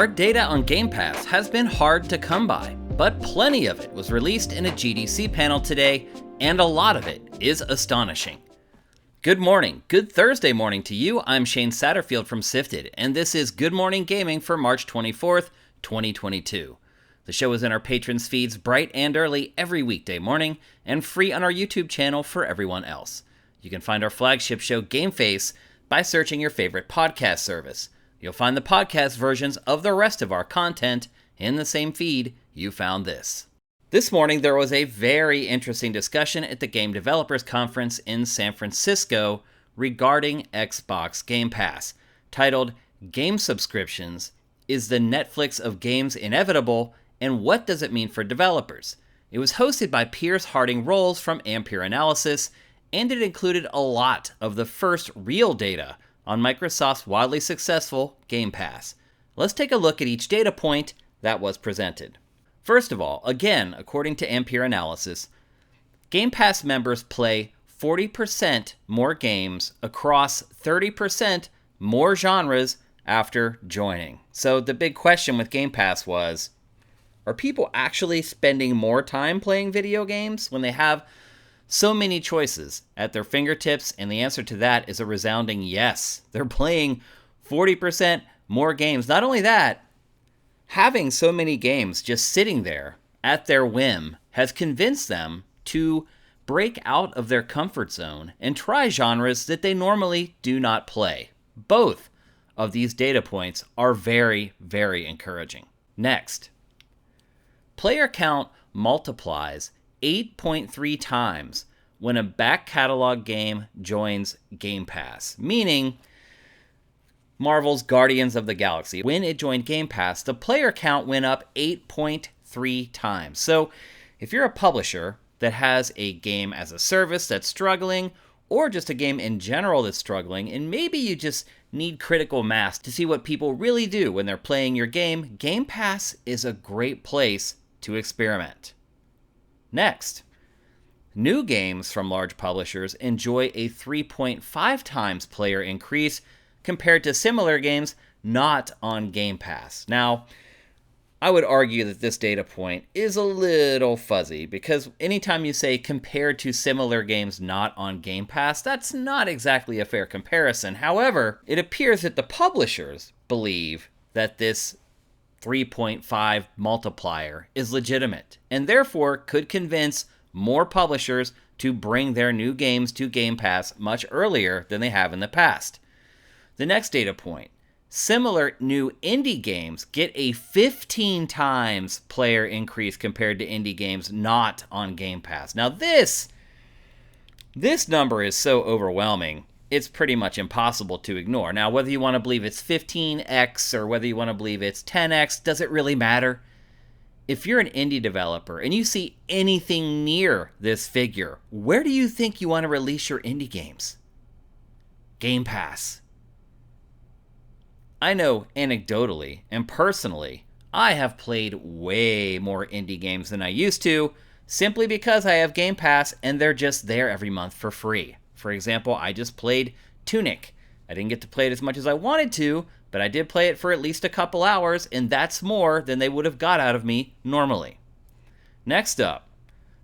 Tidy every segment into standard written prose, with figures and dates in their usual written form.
Hard data on Game Pass has been hard to come by, but plenty of it was released in a GDC panel today, and a lot of it is astonishing. Good morning, good Thursday morning to you. I'm Shane Satterfield from SIFTD, and this is Good Morning Gaming for March 24th, 2022. The show is in our patrons' feeds bright and early every weekday morning, and free on our YouTube channel for everyone else. You can find our flagship show, Game Face, by searching your favorite podcast service. You'll find the podcast versions of the rest of our content in the same feed you found this. This morning, there was a very interesting discussion at the Game Developers Conference in San Francisco regarding Xbox Game Pass, titled Game Subscriptions: Is the Netflix of Games Inevitable, and What Does It Mean for Developers? It was hosted by Piers Harding-Rolls from Ampere Analysis, and it included a lot of the first real data on Microsoft's wildly successful Game Pass. Let's take a look at each data point that was presented. First of all, again, according to Ampere Analysis, Game Pass members play 40% more games across 30% more genres after joining. So the big question with Game Pass was, are people actually spending more time playing video games when they have so many choices at their fingertips? And the answer to that is a resounding yes. They're playing 40% more games. Not only that, having so many games just sitting there at their whim has convinced them to break out of their comfort zone and try genres that they normally do not play. Both of these data points are very, very encouraging. Next, player count multiplies 8.3 times when a back catalog game joins Game Pass, meaning Marvel's Guardians of the Galaxy. When it joined Game Pass, the player count went up 8.3 times. So if you're a publisher that has a game as a service that's struggling, or just a game in general that's struggling, and maybe you just need critical mass to see what people really do when they're playing your game, Game Pass is a great place to experiment. Next, new games from large publishers enjoy a 3.5 times player increase compared to similar games not on Game Pass. Now, I would argue that this data point is a little fuzzy, because anytime you say compared to similar games not on Game Pass, that's not exactly a fair comparison. However, it appears that the publishers believe that this 3.5 multiplier is legitimate, and therefore could convince more publishers to bring their new games to Game Pass much earlier than they have in the past. The next data point, similar new indie games get a 15 times player increase compared to indie games not on Game Pass. Now this number is so overwhelming, it's pretty much impossible to ignore. Now, whether you want to believe it's 15x or whether you want to believe it's 10x, does it really matter? If you're an indie developer and you see anything near this figure, where do you think you want to release your indie games? Game Pass. I know anecdotally and personally, I have played way more indie games than I used to, simply because I have Game Pass and they're just there every month for free. For example, I just played Tunic. I didn't get to play it as much as I wanted to, but I did play it for at least a couple hours, and that's more than they would have got out of me normally. Next up,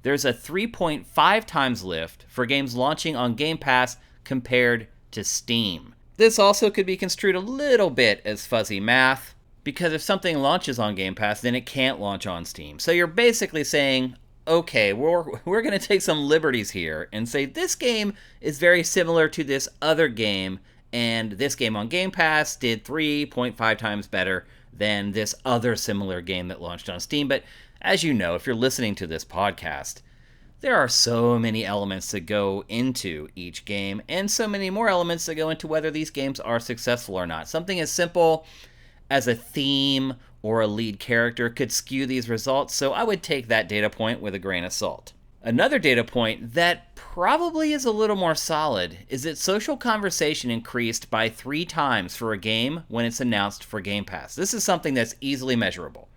there's a 3.5 times lift for games launching on Game Pass compared to Steam. This also could be construed a little bit as fuzzy math, because if something launches on Game Pass, then it can't launch on Steam. So you're basically saying, okay, we're going to take some liberties here and say this game is very similar to this other game, and this game on Game Pass did 3.5 times better than this other similar game that launched on Steam. But as you know, if you're listening to this podcast, there are so many elements that go into each game, and so many more elements that go into whether these games are successful or not. Something as simple as a theme or a lead character could skew these results, so I would take that data point with a grain of salt. Another data point that probably is a little more solid is that social conversation increased by 3 times for a game when it's announced for Game Pass. This is something that's easily measurable.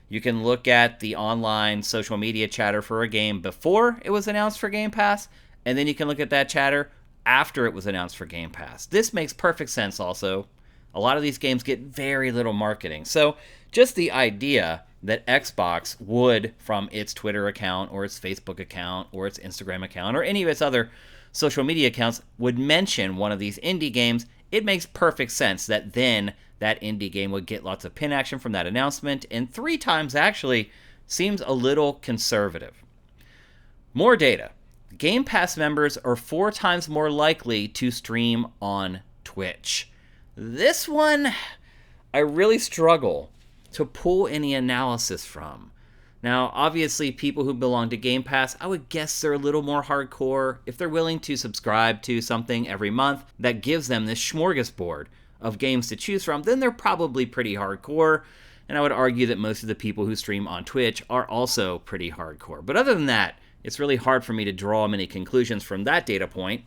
You can look at the online social media chatter for a game before it was announced for Game Pass, and then you can look at that chatter after it was announced for Game Pass. This makes perfect sense also A lot of these games get very little marketing. So just the idea that Xbox would, from its Twitter account or its Facebook account or its Instagram account or any of its other social media accounts, would mention one of these indie games, it makes perfect sense that then that indie game would get lots of pin action from that announcement, and 3 times actually seems a little conservative. More data. Game Pass members are 4 times more likely to stream on Twitch. This one, I really struggle to pull any analysis from. Now, obviously, people who belong to Game Pass, I would guess they're a little more hardcore. If they're willing to subscribe to something every month that gives them this smorgasbord of games to choose from, then they're probably pretty hardcore. And I would argue that most of the people who stream on Twitch are also pretty hardcore. But other than that, it's really hard for me to draw many conclusions from that data point.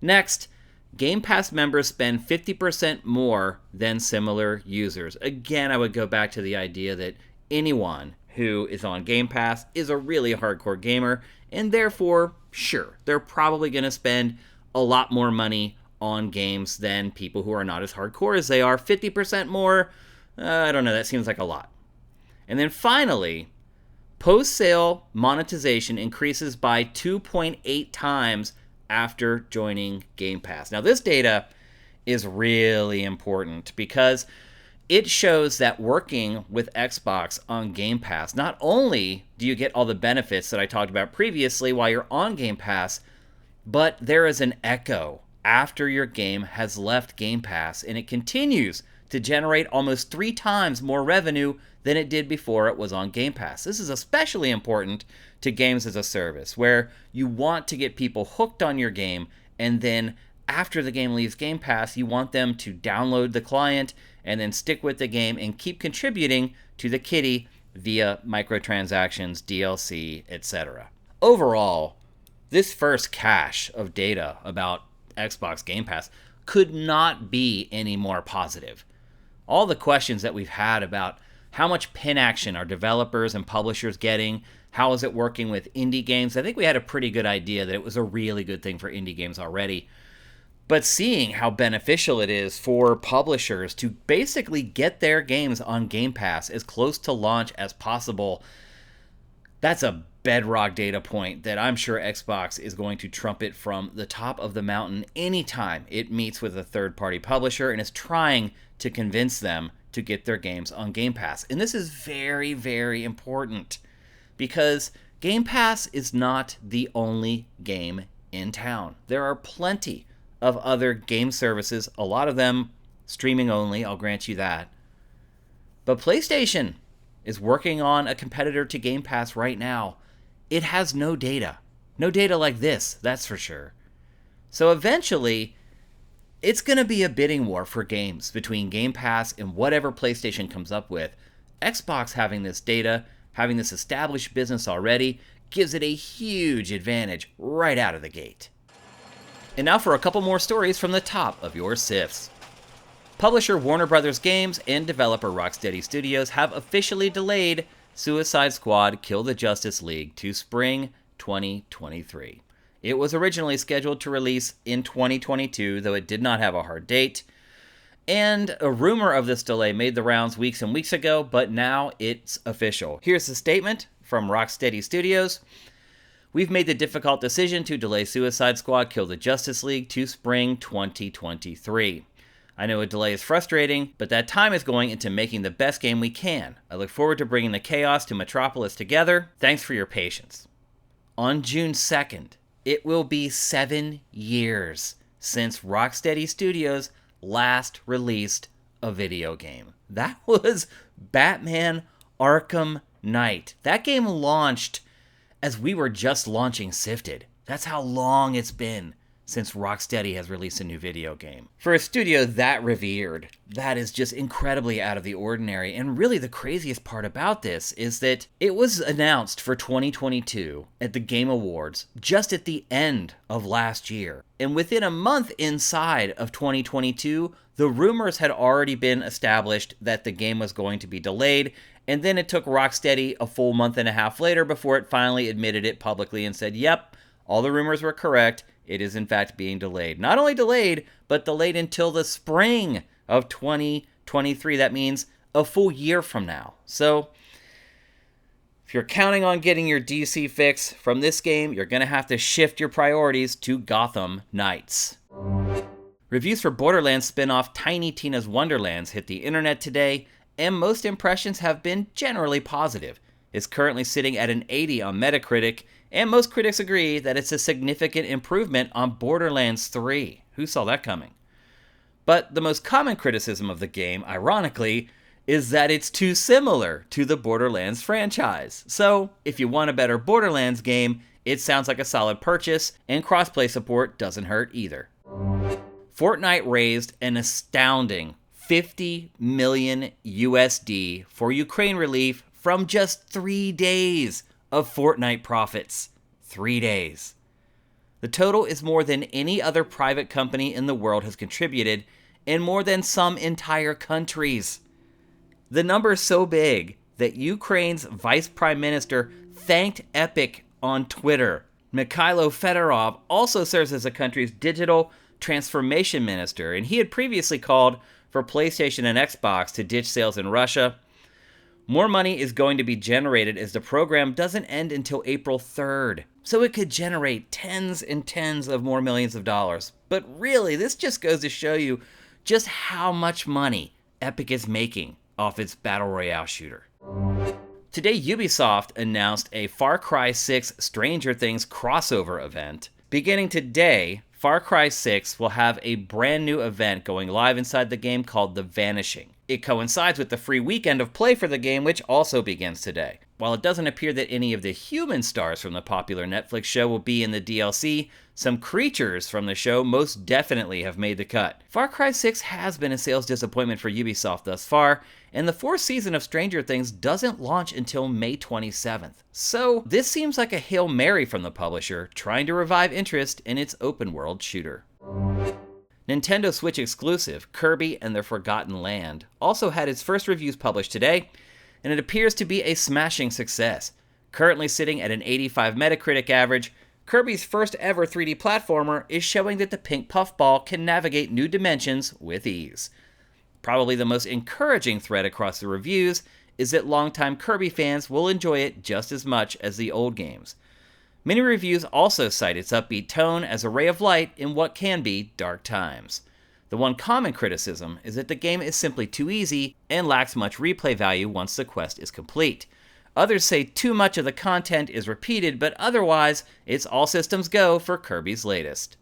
Next, Game Pass members spend 50% more than similar users. Again, I would go back to the idea that anyone who is on Game Pass is a really hardcore gamer, and therefore, sure, they're probably going to spend a lot more money on games than people who are not as hardcore as they are. 50% more, I don't know, that seems like a lot. And then finally, post-sale monetization increases by 2.8 times after joining Game Pass. Now, this data is really important because it shows that working with Xbox on Game Pass, not only do you get all the benefits that I talked about previously while you're on Game Pass, but there is an echo after your game has left Game Pass, and it continues to generate almost 3 times more revenue than it did before it was on Game Pass. This is especially important to games as a service, where you want to get people hooked on your game, and then after the game leaves Game Pass, you want them to download the client and then stick with the game and keep contributing to the kitty via microtransactions, DLC, etc. Overall, this first cache of data about Xbox Game Pass could not be any more positive. All the questions that we've had about how much pin action are developers and publishers getting, how is it working with indie games, I think we had a pretty good idea that it was a really good thing for indie games already. But seeing how beneficial it is for publishers to basically get their games on Game Pass as close to launch as possible, that's a bedrock data point that I'm sure Xbox is going to trumpet from the top of the mountain anytime it meets with a third-party publisher and is trying to convince them to get their games on Game Pass. And this is very, very important because Game Pass is not the only game in town. There are plenty of other game services, a lot of them streaming only, I'll grant you that. But PlayStation is working on a competitor to Game Pass right now. It has no data. No data like this, that's for sure. So eventually, it's going to be a bidding war for games between Game Pass and whatever PlayStation comes up with. Xbox having this data, having this established business already, gives it a huge advantage right out of the gate. And now for a couple more stories from the top of your SIFTs. Publisher Warner Bros. Games and developer Rocksteady Studios have officially delayed Suicide Squad Kill the Justice League to spring 2023. It was originally scheduled to release in 2022, though it did not have a hard date. And a rumor of this delay made the rounds weeks and weeks ago, but now it's official. Here's the statement from Rocksteady Studios. We've made the difficult decision to delay Suicide Squad Kill the Justice League to spring 2023. I know a delay is frustrating, but that time is going into making the best game we can. I look forward to bringing the chaos to Metropolis together. Thanks for your patience. On June 2nd, it will be 7 years since Rocksteady Studios last released a video game. That was Batman Arkham Knight. That game launched as we were just launching SIFTD. That's how long it's been since Rocksteady has released a new video game. For a studio that revered, that is just incredibly out of the ordinary. And really the craziest part about this is that it was announced for 2022 at the Game Awards just at the end of last year. And within a month inside of 2022, the rumors had already been established that the game was going to be delayed. And then it took Rocksteady a full month and a half later before it finally admitted it publicly and said, yep, all the rumors were correct. It is in fact being delayed. Not only delayed, but delayed until the spring of 2023. That means a full year from now. So if you're counting on getting your DC fix from this game, you're going to have to shift your priorities to Gotham Knights. Reviews for Borderlands spin-off Tiny Tina's Wonderlands hit the internet today, and most impressions have been generally positive. It's currently sitting at an 80 on Metacritic, and most critics agree that it's a significant improvement on Borderlands 3. Who saw that coming? But the most common criticism of the game, ironically, is that it's too similar to the Borderlands franchise. So, if you want a better Borderlands game, it sounds like a solid purchase, and crossplay support doesn't hurt either. Fortnite raised an astounding 50 million USD for Ukraine relief from just 3 days of Fortnite profits. 3 days. The total is more than any other private company in the world has contributed, and more than some entire countries. The number is so big that Ukraine's vice prime minister thanked Epic on Twitter. Mikhailo Fedorov also serves as the country's digital transformation minister, and he had previously called for PlayStation and Xbox to ditch sales in Russia. More money is going to be generated as the program doesn't end until April 3rd, so it could generate tens and tens of more millions of dollars. But really, this just goes to show you just how much money Epic is making off its Battle Royale shooter. Today, Ubisoft announced a Far Cry 6 Stranger Things crossover event. Beginning today, Far Cry 6 will have a brand new event going live inside the game called The Vanishing. It coincides with the free weekend of play for the game, which also begins today. While it doesn't appear that any of the human stars from the popular Netflix show will be in the DLC, some creatures from the show most definitely have made the cut. Far Cry 6 has been a sales disappointment for Ubisoft thus far, and the fourth season of Stranger Things doesn't launch until May 27th. So this seems like a Hail Mary from the publisher, trying to revive interest in its open-world shooter. Nintendo Switch exclusive, Kirby and the Forgotten Land, also had its first reviews published today, and it appears to be a smashing success. Currently sitting at an 85 Metacritic average, Kirby's first ever 3D platformer is showing that the pink puffball can navigate new dimensions with ease. Probably the most encouraging thread across the reviews is that longtime Kirby fans will enjoy it just as much as the old games. Many reviews also cite its upbeat tone as a ray of light in what can be dark times. The one common criticism is that the game is simply too easy and lacks much replay value once the quest is complete. Others say too much of the content is repeated, but otherwise, it's all systems go for Kirby's latest.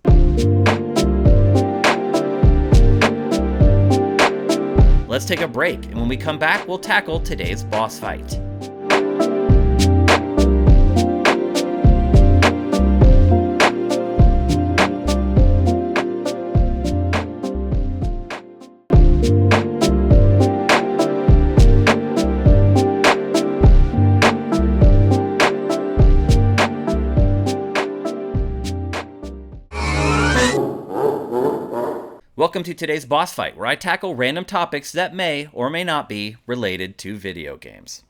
Let's take a break, and when we come back, we'll tackle today's boss fight. Welcome to today's boss fight, where I tackle random topics that may or may not be related to video games.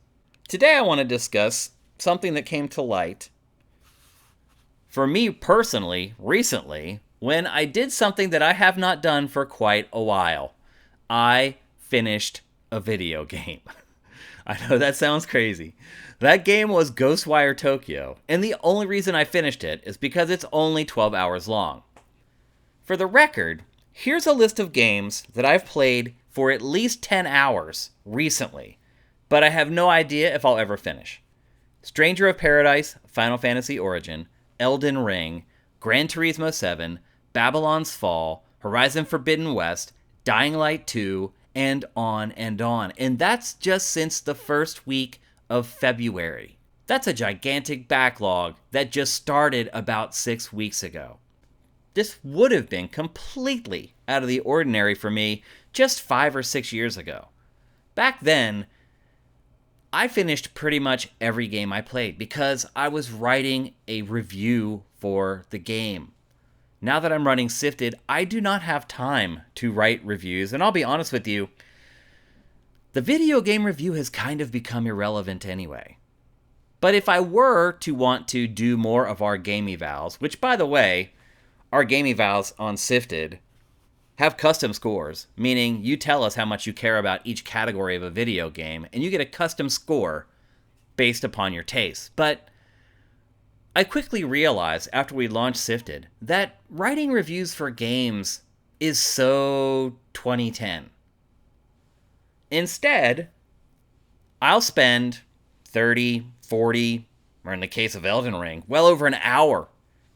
Today I want to discuss something that came to light for me personally recently when I did something that I have not done for quite a while. I finished a video game. I know that sounds crazy. That game was Ghostwire Tokyo, and the only reason I finished it is because it's only 12 hours long. For the record, here's a list of games that I've played for at least 10 hours recently, but I have no idea if I'll ever finish. Stranger of Paradise, Final Fantasy Origin, Elden Ring, Gran Turismo 7, Babylon's Fall, Horizon Forbidden West, Dying Light 2, and on and on. And that's just since the first week of February. That's a gigantic backlog that just started about 6 weeks ago. This would have been completely out of the ordinary for me just 5 or 6 years ago. Back then, I finished pretty much every game I played because I was writing a review for the game. Now that I'm running SIFTD, I do not have time to write reviews, and I'll be honest with you, the video game review has kind of become irrelevant anyway. But if I were to want to do more of our game evals, which by the way, our game evals on SIFTD have custom scores, meaning you tell us how much you care about each category of a video game, and you get a custom score based upon your taste. But I quickly realized after we launched SIFTD that writing reviews for games is so 2010. Instead, I'll spend 30, 40, or in the case of Elden Ring, well over an hour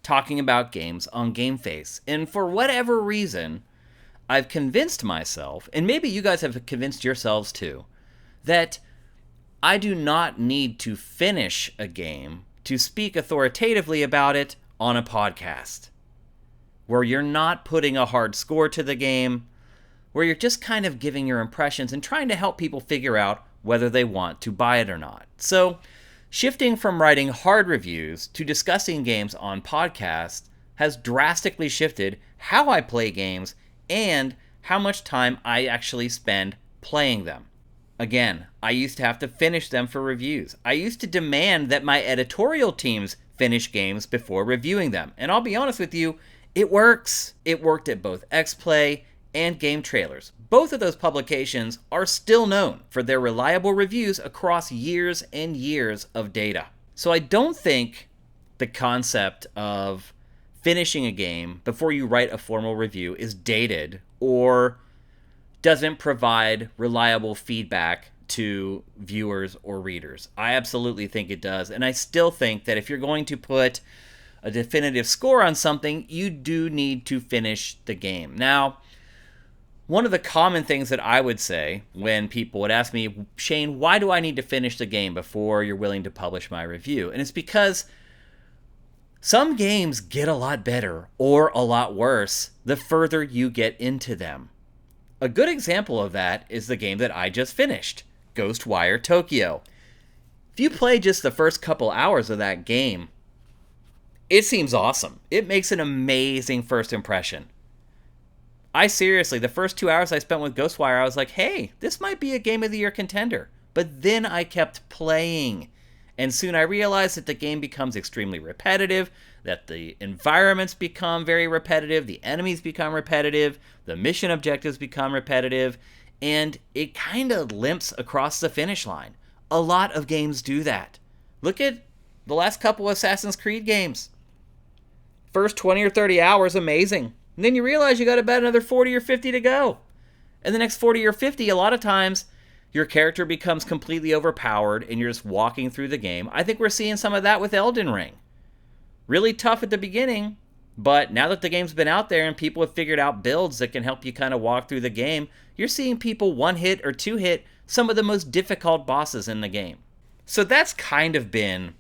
talking about games on GameFace. And for whatever reason, I've convinced myself, and maybe you guys have convinced yourselves too, that I do not need to finish a game to speak authoritatively about it on a podcast, where you're not putting a hard score to the game, where you're just kind of giving your impressions and trying to help people figure out whether they want to buy it or not. So, shifting from writing hard reviews to discussing games on podcasts has drastically shifted how I play games and how much time I actually spend playing them. Again, I used to have to finish them for reviews. I used to demand that my editorial teams finish games before reviewing them. And I'll be honest with you, it works. It worked at both XPlay and Game Trailers. Both of those publications are still known for their reliable reviews across years and years of data. So I don't think the concept of finishing a game before you write a formal review is dated or doesn't provide reliable feedback to viewers or readers. I absolutely think it does, and I still think that if you're going to put a definitive score on something, you do need to finish the game. Now, one of the common things that I would say when people would ask me, Shane, why do I need to finish the game before you're willing to publish my review? And it's because some games get a lot better or a lot worse the further you get into them. A good example of that is the game that I just finished, Ghostwire Tokyo. If you play just the first couple hours of that game, it seems awesome. It makes an amazing first impression. I seriously, the first 2 hours I spent with Ghostwire, I was like, hey, this might be a Game of the Year contender. But then I kept playing, and soon I realized that the game becomes extremely repetitive, that the environments become very repetitive, the enemies become repetitive, the mission objectives become repetitive, and it kind of limps across the finish line. A lot of games do that. Look at the last couple of Assassin's Creed games. First 20 or 30 hours, amazing. And then you realize you got about another 40 or 50 to go. And the next 40 or 50, a lot of times, your character becomes completely overpowered and you're just walking through the game. I think we're seeing some of that with Elden Ring. Really tough at the beginning, but now that the game's been out there and people have figured out builds that can help you kind of walk through the game, you're seeing people one hit or two hit some of the most difficult bosses in the game. So that's kind of been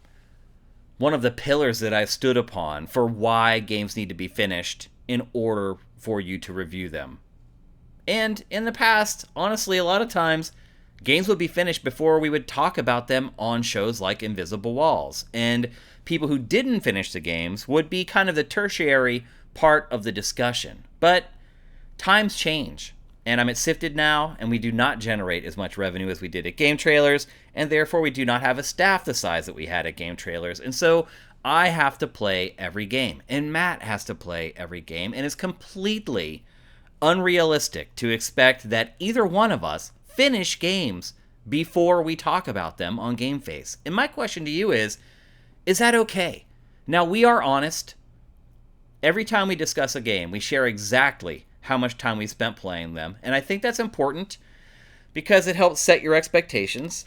one of the pillars that I've stood upon for why games need to be finished in order for you to review them. And in the past, honestly, a lot of times, games would be finished before we would talk about them on shows like Invisible Walls. And people who didn't finish the games would be kind of the tertiary part of the discussion. But times change. And I'm at SIFTD now, and we do not generate as much revenue as we did at Game Trailers, and therefore we do not have a staff the size that we had at Game Trailers. And so I have to play every game, and Matt has to play every game, and it's completely unrealistic to expect that either one of us finish games before we talk about them on GameFace. And my question to you is that okay? Now, we are honest. Every time we discuss a game, we share exactly how much time we spent playing them, and I think that's important because it helps set your expectations.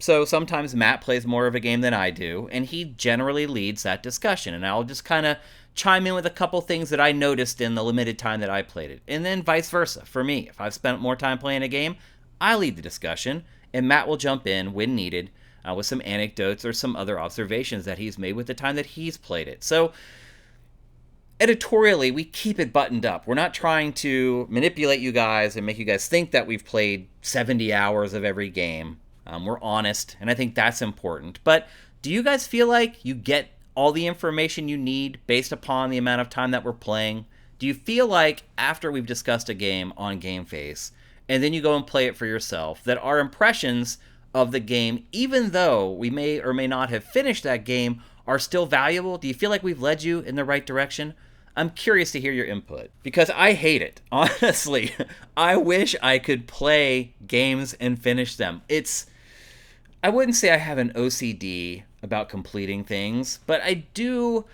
So sometimes Matt plays more of a game than I do, and he generally leads that discussion, and I'll just kind of chime in with a couple things that I noticed in the limited time that I played it. And then vice versa for me. If I've spent more time playing a game, I lead the discussion, and Matt will jump in when needed with some anecdotes or some other observations that he's made with the time that he's played it. So editorially, we keep it buttoned up. We're not trying to manipulate you guys and make you guys think that we've played 70 hours of every game. We're honest, and I think that's important. But do you guys feel like you get all the information you need based upon the amount of time that we're playing? Do you feel like after we've discussed a game on GameFace, and then you go and play it for yourself, that our impressions of the game, even though we may or may not have finished that game, are still valuable? Do you feel like we've led you in the right direction? I'm curious to hear your input because I hate it. Honestly, I wish I could play games and finish them. I wouldn't say I have an OCD about completing things, but I do.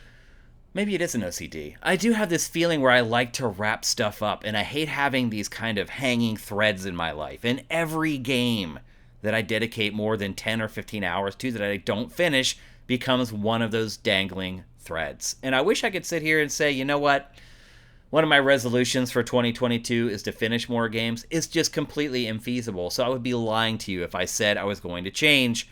Maybe it is an OCD. I do have this feeling where I like to wrap stuff up, and I hate having these kind of hanging threads in my life. And every game that I dedicate more than 10 or 15 hours to that I don't finish becomes one of those dangling threads. And I wish I could sit here and say, you know what? One of my resolutions for 2022 is to finish more games. It's just completely infeasible. So I would be lying to you if I said I was going to change.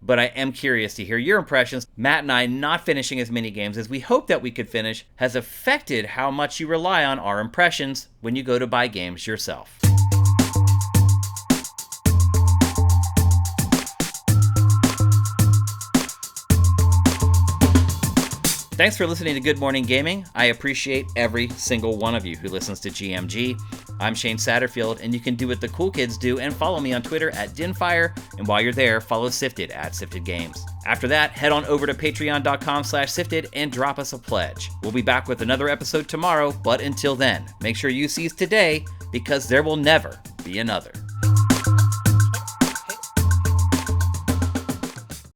But I am curious to hear your impressions. Matt and I not finishing as many games as we hoped that we could finish has affected how much you rely on our impressions when you go to buy games yourself. Thanks for listening to Good Morning Gaming. I appreciate every single one of you who listens to GMG. I'm Shane Satterfield, and you can do what the cool kids do and follow me on Twitter at Dinfire, and while you're there, follow Sifted at Sifted Games. After that, head on over to patreon.com/Sifted and drop us a pledge. We'll be back with another episode tomorrow, but until then, make sure you seize today, because there will never be another.